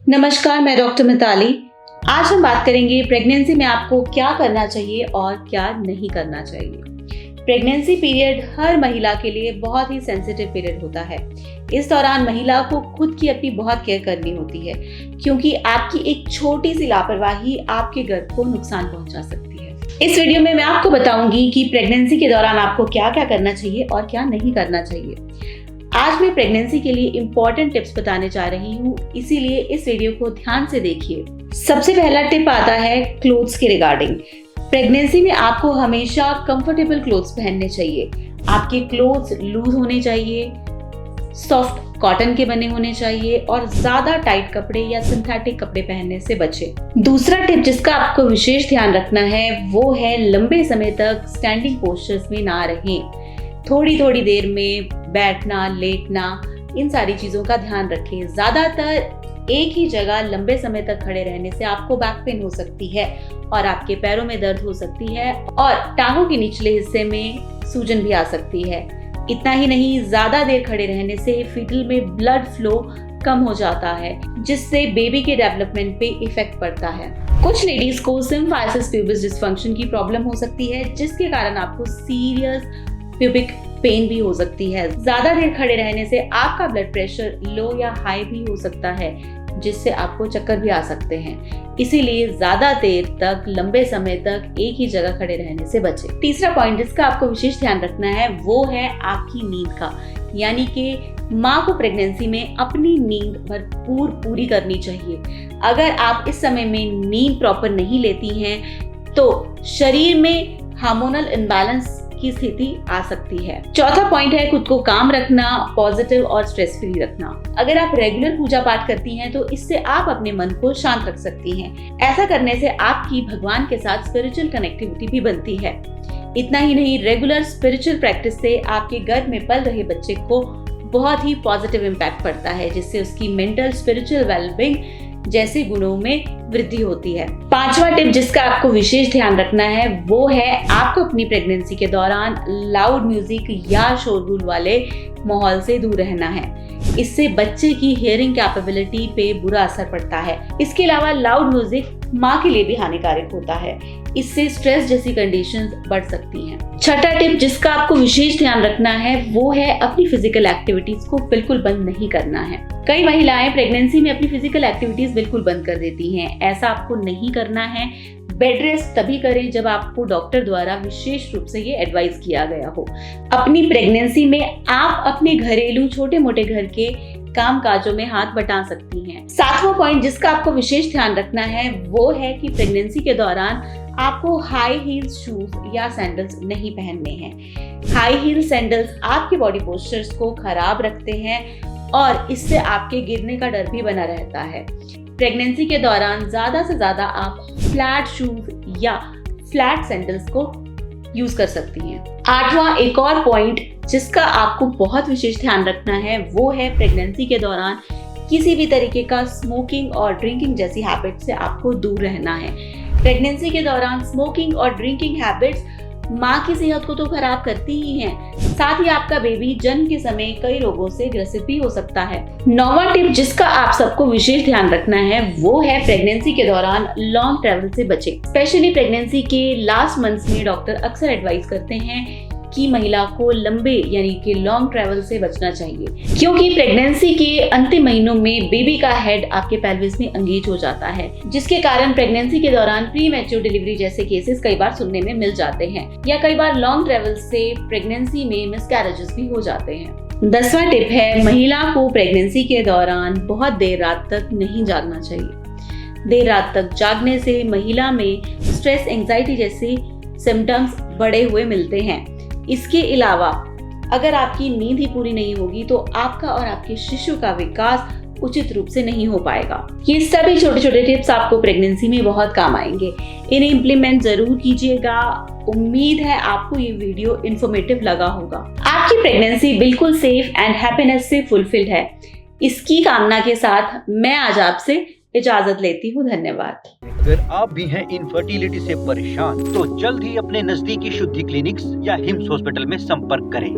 नमस्कार, मैं डॉक्टर मिताली। आज हम बात करेंगे प्रेगनेंसी में आपको क्या करना चाहिए और क्या नहीं करना चाहिए। प्रेगनेंसी पीरियड हर महिला के लिए बहुत ही सेंसिटिव पीरियड होता है। इस दौरान महिला को खुद की अपनी बहुत केयर करनी होती है, क्योंकि आपकी एक छोटी सी लापरवाही आपके गर्भ को नुकसान पहुंचा सकती है। इस वीडियो में मैं आपको बताऊंगी कि प्रेगनेंसी के दौरान आपको क्या क्या करना चाहिए और क्या नहीं करना चाहिए। आज मैं प्रेगनेंसी के लिए इंपॉर्टेंट टिप्स बताने जा रही हूँ, इसीलिए इस वीडियो को ध्यान से देखिए। सबसे पहला टिप आता है क्लोथ्स के रिगार्डिंग। प्रेगनेंसी में आपको हमेशा कंफर्टेबल क्लोथ्स पहनने चाहिए। आपके क्लोथ्स लूज होने चाहिए, सॉफ्ट कॉटन के बने होने चाहिए और ज्यादा टाइट कपड़े या सिंथेटिक कपड़े पहनने से बचें। दूसरा टिप जिसका आपको विशेष ध्यान रखना है वो है लंबे समय तक स्टैंडिंग पोस्चर्स में ना रहें। थोड़ी थोड़ी देर में बैठना, लेटना, इन सारी चीजों का ध्यान रखें। ज्यादातर एक ही जगह लंबे समय तक खड़े रहने से आपको बैक पेन हो सकती है और आपके पैरों में दर्द हो सकती है और टांगों के निचले हिस्से में सूजन भी आ सकती है। इतना ही नहीं, ज्यादा देर खड़े रहने से फीटल में ब्लड फ्लो कम हो जाता है, जिससे बेबी के डेवलपमेंट पे इफेक्ट पड़ता है। कुछ लेडीज को सिम्फाइसिस प्यूबिस डिस्फंक्शन की प्रॉब्लम हो सकती है, जिसके कारण आपको सीरियस प्यूबिक पेन भी हो सकती है। ज्यादा देर खड़े रहने से आपका ब्लड प्रेशर लो या हाई भी हो सकता है, जिससे आपको चक्कर भी आ सकते हैं। इसीलिए ज्यादा देर तक, लंबे समय तक एक ही जगह खड़े रहने से बचें। तीसरा पॉइंट जिसका आपको विशेष ध्यान रखना है वो है आपकी नींद का, यानी कि माँ को प्रेगनेंसी में अपनी नींद भरपूर पूरी करनी चाहिए। अगर आप इस समय में नींद प्रॉपर नहीं लेती हैं तो शरीर में हार्मोनल इम्बैलेंस की स्थिति आ सकती है। चौथा पॉइंट है खुद को काम रखना, पॉजिटिव और स्ट्रेस फ्री रखना। अगर आप रेगुलर पूजा पाठ करती हैं तो इससे आप अपने मन को शांत रख सकती हैं। ऐसा करने से आपकी भगवान के साथ स्पिरिचुअल कनेक्टिविटी भी बनती है। इतना ही नहीं, रेगुलर स्पिरिचुअल प्रैक्टिस से आपके गर्भ में पल रहे बच्चे को बहुत ही पॉजिटिव इम्पैक्ट पड़ता है, जिससे उसकी मेंटल, स्पिरिचुअल वेलबींग जैसे गुणों में वृद्धि होती है। पांचवा टिप जिसका आपको विशेष ध्यान रखना है वो है आपको अपनी प्रेगनेंसी के दौरान लाउड म्यूजिक या शोरगुल वाले माहौल से दूर रहना है। इससे बच्चे की हियरिंग कैपेबिलिटी पे बुरा असर पड़ता है। इसके अलावा लाउड म्यूजिक माँ के लिए भी हानिकारक होता है। इससे स्ट्रेस जैसी कंडीशंस बढ़ सकती हैं। छठा टिप जिसका आपको विशेष ध्यान रखना है वो है अपनी फिजिकल एक्टिविटीज को बिल्कुल बंद नहीं करना है। कई महिलाएं प्रेगनेंसी में अपनी फिजिकल एक्टिविटीज बिल्कुल बंद कर देती हैं। ऐसा आपको नहीं करना है। बेड रेस्ट तभी करें जब आपको डॉक्टर द्वारा विशेष रूप से ये एडवाइस किया गया हो। अपनी प्रेगनेंसी में आप अपने घरेलू छोटे मोटे घर के काम काजों में हाथ बटा सकती हैं। सातवां पॉइंट जिसका आपको विशेष ध्यान रखना है वो है कि प्रेगनेंसी के दौरान आपको हाई हील शूज या सैंडल्स नहीं पहनने हैं। हाई हील सैंडल्स आपके बॉडी पोस्चर्स को खराब रखते हैं और इससे आपके गिरने का डर भी बना रहता है। प्रेगनेंसी के दौरान ज्यादा से ज्यादा आप फ्लैट शूज या फ्लैट सैंडल्स को यूज कर सकती हैं। आठवां एक और पॉइंट जिसका आपको बहुत विशेष ध्यान रखना है वो है प्रेगनेंसी के दौरान किसी भी तरीके का स्मोकिंग और ड्रिंकिंग जैसी हैबिट से आपको दूर रहना है। प्रेगनेंसी के दौरान स्मोकिंग और ड्रिंकिंग हैबिट्स माँ की सेहत को तो खराब करती ही हैं, साथ ही आपका बेबी जन्म के समय कई रोगों से ग्रसित भी हो सकता है। नौवां टिप जिसका आप सबको विशेष ध्यान रखना है वो है प्रेगनेंसी के दौरान लॉन्ग ट्रैवल से बचें। स्पेशली प्रेगनेंसी के लास्ट मंथ्स में डॉक्टर अक्सर एडवाइस करते हैं कि महिला को लंबे यानी कि लॉन्ग ट्रैवल से बचना चाहिए, क्योंकि प्रेगनेंसी के अंतिम महीनों में बेबी का हेड आपके पेल्विस में एंगेज हो जाता है, जिसके कारण प्रेगनेंसी के दौरान प्री मैच्योर डिलीवरी जैसे केसेस कई बार सुनने में मिल जाते हैं, या कई बार लॉन्ग ट्रैवल से प्रेगनेंसी में मिसकैरेजेस भी हो जाते हैं। 10वां टिप है महिला को प्रेगनेंसी के दौरान बहुत देर रात तक नहीं जागना चाहिए। देर रात तक जागने से महिला में स्ट्रेस, एंजाइटी जैसे सिम्टम्स बढ़े हुए मिलते हैं। इसके अलावा अगर आपकी नींद ही पूरी नहीं होगी तो आपका और आपके शिशु का विकास उचित रूप से नहीं हो पाएगा। ये सभी छोटे छोटे टिप्स आपको प्रेगनेंसी में बहुत काम आएंगे। इन्हें इम्प्लीमेंट जरूर कीजिएगा। उम्मीद है आपको ये वीडियो इंफॉर्मेटिव लगा होगा। आपकी प्रेगनेंसी बिल्कुल सेफ एंड हैप्पीनेस से फुलफिल्ड है। इसकी कामना के साथ मैं आज आपसे इजाजत लेती हूँ। धन्यवाद। अगर आप भी हैं इनफर्टिलिटी से परेशान तो जल्द ही अपने नजदीकी शुद्धि क्लिनिक्स या हिम्स हॉस्पिटल में संपर्क करें।